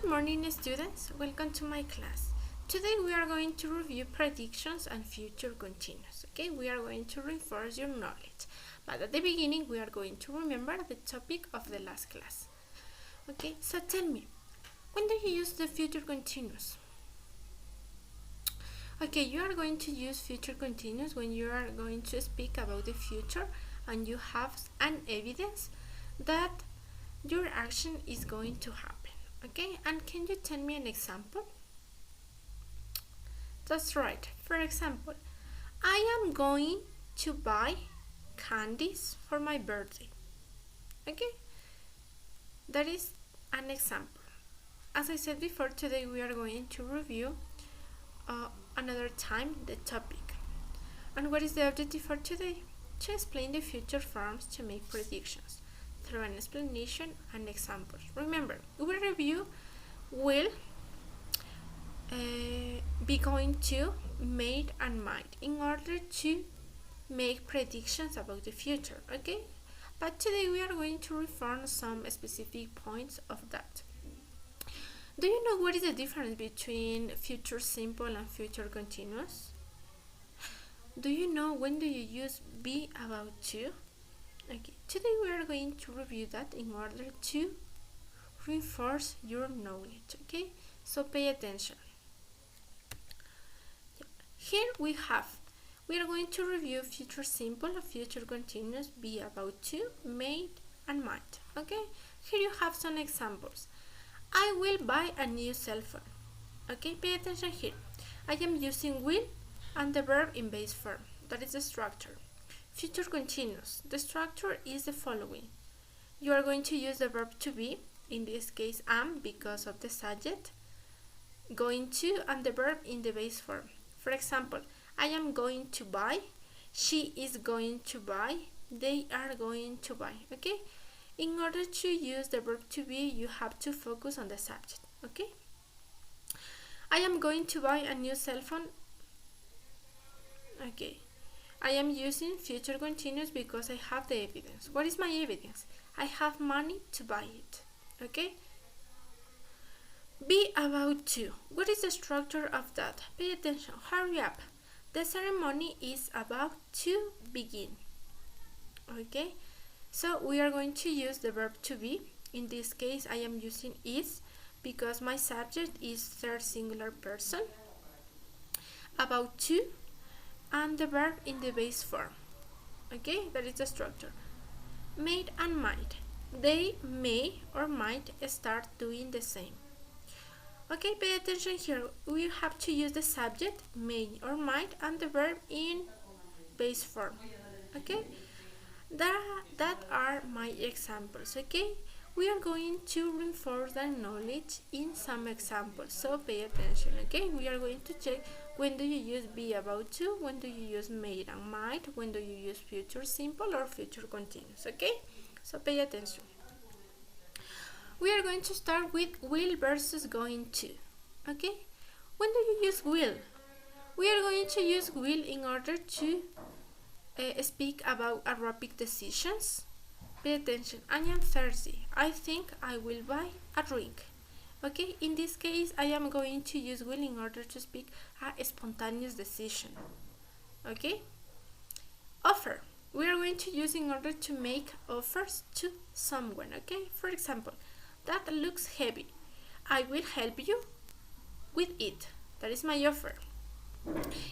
morning, students. Welcome to my class. Today we are going to review predictions and future continuous. Okay, we are going to reinforce your knowledge. But at the beginning, we are going to remember the topic of the last class. Okay, so tell me, when do you use the future continuous? Okay, you are going to use future continuous when you are going to speak about the future and you have an evidence that your action is going to happen. Okay, and can you tell me an example? That's right. For example, I am going to buy candies for my birthday. Okay, that is an example. As I said before, today we are going to review another time the topic. And what is the objective for today? To explain the future forms to make predictions through an explanation and examples. Remember, we review will be going to, made and might in order to make predictions about the future, okay? But today we are going to reform some specific points of that. Do you know what is the difference between future simple and future continuous? Do you know when do you use be about to? Okay, today we are going to review that in order to reinforce your knowledge, okay? So pay attention. Here we are going to review future simple, future continuous, be about to, made and might, okay? Here you have some examples. I will buy a new cell phone. Okay, pay attention here. I am using will and the verb in base form. That is the structure. Future continuous. The structure is the following. You are going to use the verb to be, in this case am because of the subject, going to and the verb in the base form. For example, I am going to buy, she is going to buy, they are going to buy. Okay? In order to use the verb to be, you have to focus on the subject. Okay? I am going to buy a new cell phone. Okay. I am using future continuous because I have the evidence. What is my evidence? I have money to buy it. Okay? Be about to. What is the structure of that? Pay attention. Hurry up. The ceremony is about to begin. Okay? So we are going to use the verb to be. In this case, I am using is because my subject is third singular person. About to. And the verb in the base form. Okay, that is the structure. Made and might. They may or might start doing the same. Okay, pay attention here. We have to use the subject, may or might, and the verb in base form. Okay, that are my examples. Okay, we are going to reinforce the knowledge in some examples, so pay attention. Okay, we are going to check when do you use be about to, when do you use made and might, when do you use future simple or future continuous. Okay, so pay attention. We are going to start with will versus going to. Okay, when do you use will? We are going to use will in order to speak about aerobic decisions. Pay attention. I am thirsty. I think I will buy a drink. Okay, in this case, I am going to use will in order to speak a spontaneous decision. Okay, offer. We are going to use in order to make offers to someone. Okay, for example, that looks heavy. I will help you with it. That is my offer.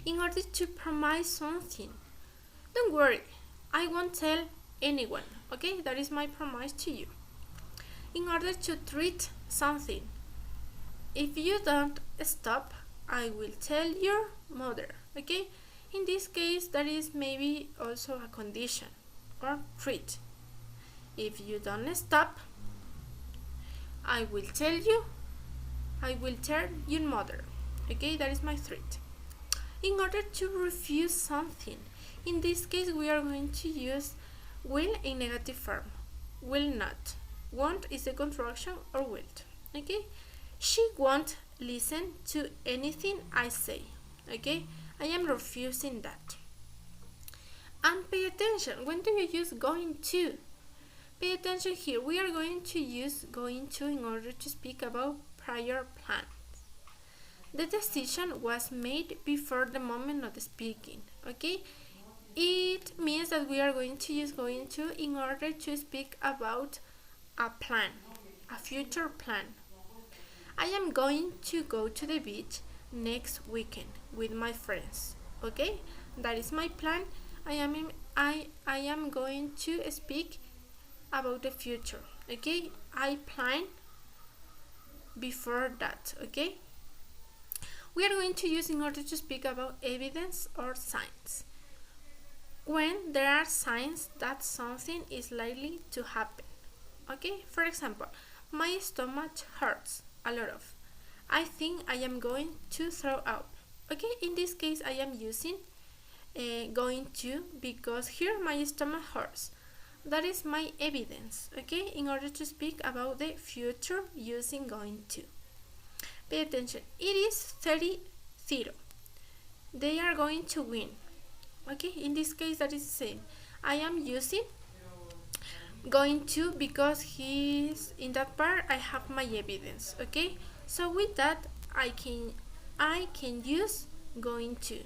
In order to promise something, don't worry, I won't tell anyone. Okay, that is my promise to you. In order to treat something, if you don't stop, I will tell your mother. Okay, in this case, that is maybe also a condition or treat. If you don't stop, I will tell your mother. Okay, that is my threat. In order to refuse something, in this case we are going to use will in negative form. Will not. Won't is the contraction or will. Okay, she won't listen to anything I say. Okay, I am refusing that. And pay attention, when do you use going to? Pay attention here. We are going to use going to in order to speak about prior plan. The decision was made before the moment of speaking. Okay, it means that we are going to use going to in order to speak about a plan, a future plan. I am going to go to the beach next weekend with my friends. Okay, that is my plan. I am going to speak about the future. Okay, I plan before that. Okay, we are going to use in order to speak about evidence or signs. When there are signs that something is likely to happen. Okay, for example, my stomach hurts a lot of. I think I am going to throw up. Okay, in this case I am using going to because here my stomach hurts. That is my evidence. Okay, in order to speak about the future using going to. Pay attention. It is 30-0. They are going to win. Okay, in this case that is the same. I am using going to because he's in that part. I have my evidence. Okay, so with that I can use going to.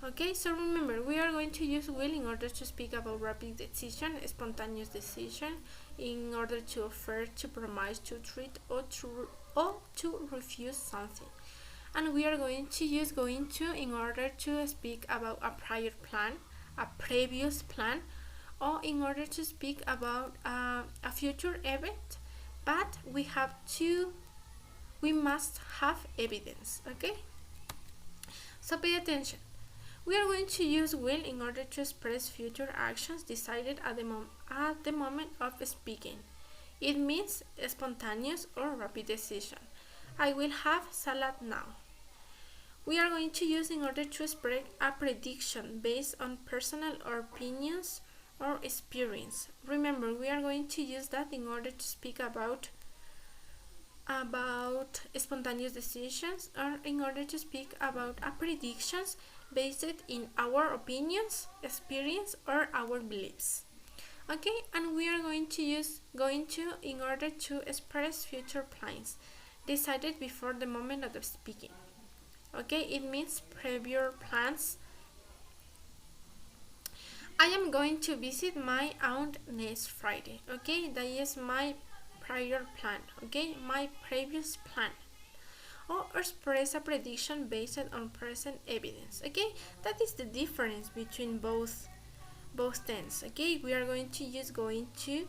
Okay, so remember we are going to use will in order to speak about rapid decision, spontaneous decision, in order to offer, to promise, to treat, or to refuse something. And we are going to use going to in order to speak about a prior plan, a previous plan, or in order to speak about a future event, but we must have evidence. Okay, so pay attention. We are going to use will in order to express future actions decided at the moment of speaking. It means spontaneous or rapid decision. I will have salad now. We are going to use in order to express a prediction based on personal opinions or experience. Remember, we are going to use that in order to speak about spontaneous decisions, or in order to speak about a predictions based in our opinions, experience, or our beliefs. Okay, and we are going to use going to in order to express future plans decided before the moment of speaking. Okay, it means previous plans. I am going to visit my aunt next Friday. Okay, that is my prior plan. Okay, my previous plan. Or express a prediction based on present evidence. Okay, that is the difference between both tense. Okay, we are going to use going to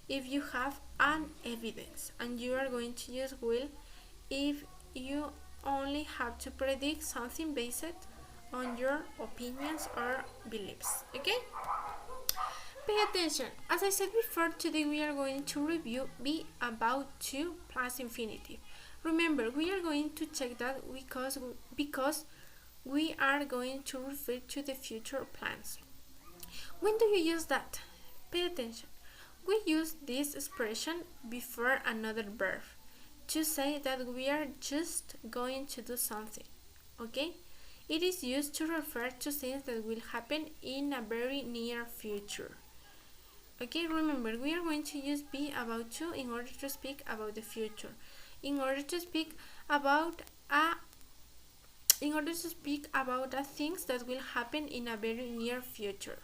if you have an evidence, and you are going to use will if you only have to predict something based on your opinions or beliefs. Okay, pay attention. As I said before, today we are going to review be about to plus infinitive. Remember, we are going to check that because we are going to refer to the future plans. When do you use that? Pay attention. We use this expression before another verb to say that we are just going to do something. Okay? It is used to refer to things that will happen in a very near future. Okay, remember, we are going to use be about to in order to speak about the future. In order to speak about the things that will happen in a very near future.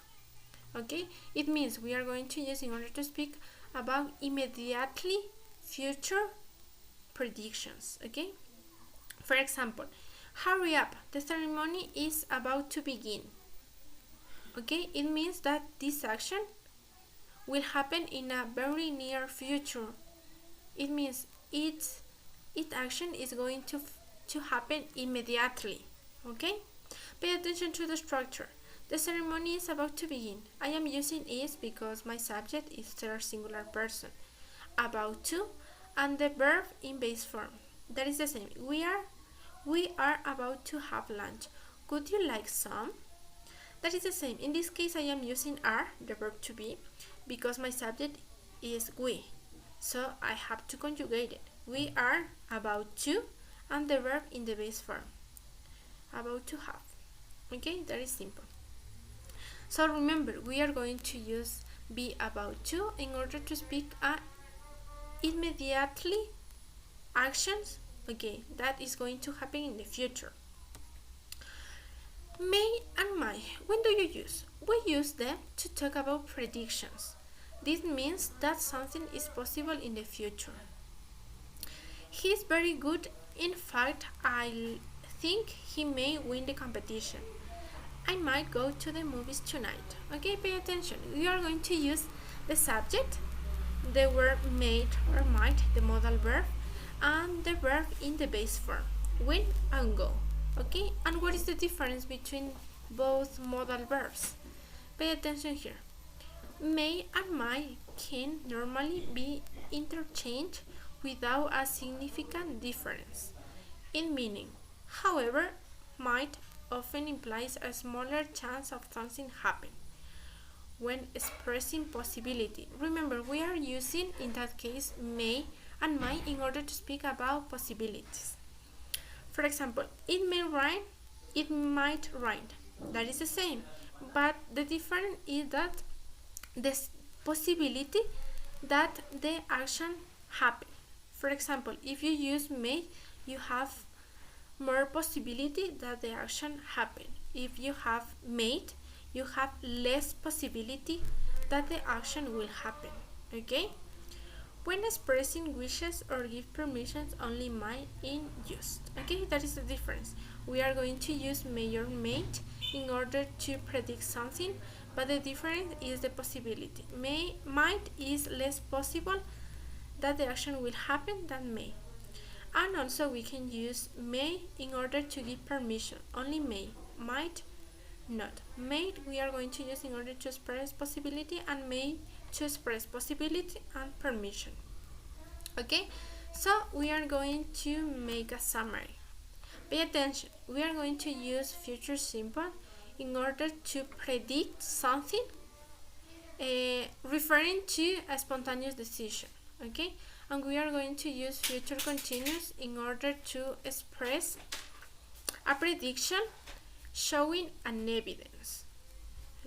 Okay, it means we are going to use in order to speak about immediately future predictions. Okay, for example, hurry up, the ceremony is about to begin. Okay, it means that this action will happen in a very near future. It means its action is going to happen immediately. Okay, pay attention to the structure. The ceremony is about to begin. I am using is because my subject is third singular person. About to, and the verb in base form. That is the same. We are about to have lunch. Could you like some? That is the same. In this case I am using are, the verb to be, because my subject is we. So I have to conjugate it. We are about to, and the verb in the base form. About to have. Okay, that is simple. So remember, we are going to use be about to in order to speak immediately actions, okay, that is going to happen in the future. May and might, when do you use? We use them to talk about predictions. This means that something is possible in the future. He's very good. In fact, I think he may win the competition. I might go to the movies tonight. Okay, pay attention. We are going to use the subject, the verb made or might, the modal verb, and the verb in the base form, win and go. Okay, and what is the difference between both modal verbs? Pay attention here. May and might can normally be interchanged without a significant difference in meaning. However, might often implies a smaller chance of something happening when expressing possibility. Remember, we are using in that case may and might in order to speak about possibilities. For example, it may rain, it might rain. That is the same, but the difference is that the possibility that the action happen. For example, if you use may, you have more possibility that the action happen. If you have made, you have less possibility that the action will happen. Okay? When expressing wishes or give permissions, only might is used. Okay, that is the difference. We are going to use may or might in order to predict something, but the difference is the possibility. Might is less possible that the action will happen than may. And also we can use may in order to give permission. Only may, might not. May we are going to use in order to express possibility, and may to express possibility and permission. Okay, so we are going to make a summary. Pay attention. We are going to use future simple in order to predict something, referring to a spontaneous decision. Okay, and we are going to use future continuous in order to express a prediction showing an evidence.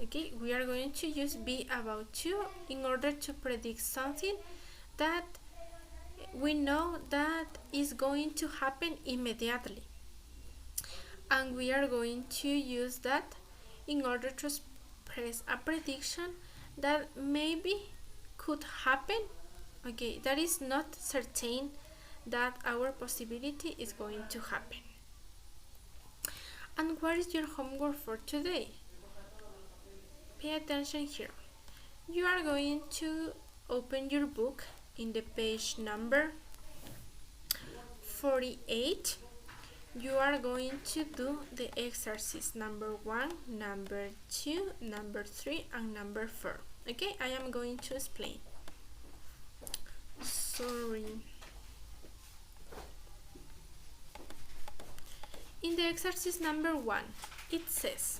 Okay, we are going to use be about to in order to predict something that we know that is going to happen immediately, and we are going to use that in order to express a prediction that maybe could happen. Okay, that is not certain that our possibility is going to happen. And what is your homework for today? Pay attention here. You are going to open your book in the page number 48. You are going to do the exercise number 1, number 2, number 3, and number 4. Okay, I am going to explain. Sorry. In the exercise number 1, it says,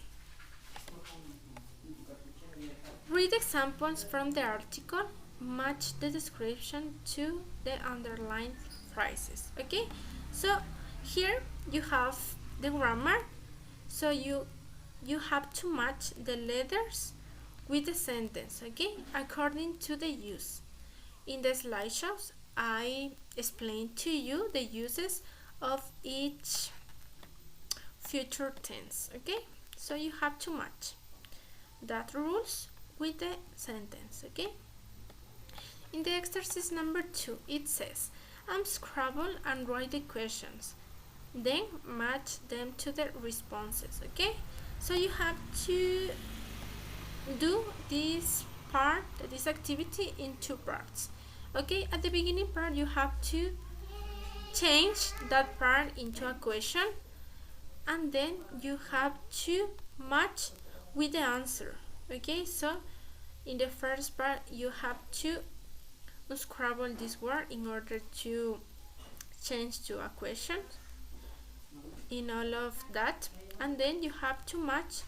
read examples from the article, match the description to the underlined phrases. Okay, so here you have the grammar, so you have to match the letters with the sentence, okay, according to the use. In the slideshows, I explained to you the uses of each future tense, okay, so you have to match that rules with the sentence. Okay, in the exercise number 2, it says, scrabble and write the questions, then match them to the responses. Okay, so you have to do this activity in 2 parts. Okay, at the beginning part you have to change that part into a question, and then you have to match with the answer. Okay, so in the first part you have to unscrabble this word in order to change to a question in all of that, and then you have to match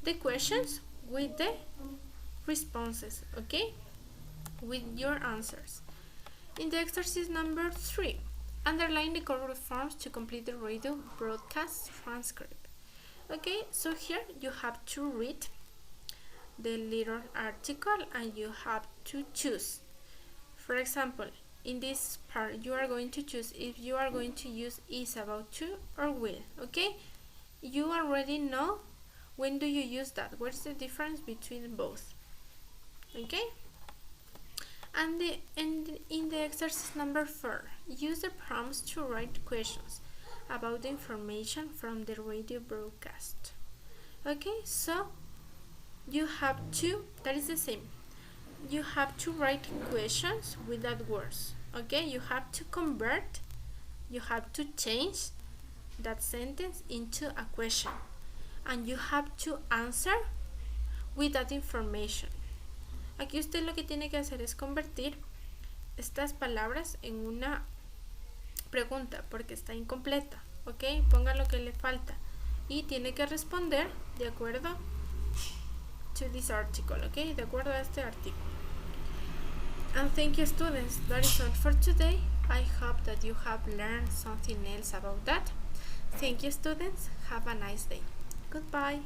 the questions with the responses, okay, with your answers. In the exercise number 3, underline the correct forms to complete the radio broadcast transcript. Okay, so here you have to read the little article and you have to choose. For example, in this part you are going to choose if you are going to use is, about to, or will. Okay, you already know when do you use that, what's the difference between both. Okay, and in the exercise number 4, use the prompts to write questions about the information from the radio broadcast. Okay, so you have to, that is the same, you have to write questions without words. Okay, you have to convert, you have to change that sentence into a question, and you have to answer with that information. Aquí usted lo que tiene que hacer es convertir estas palabras en una pregunta porque está incompleta. Ok, ponga lo que le falta y tiene que responder de acuerdo to this article. Ok, de acuerdo a este artículo. And thank you, students. That is all for today. I hope that you have learned something else about that. Thank you, students. Have a nice day. Goodbye.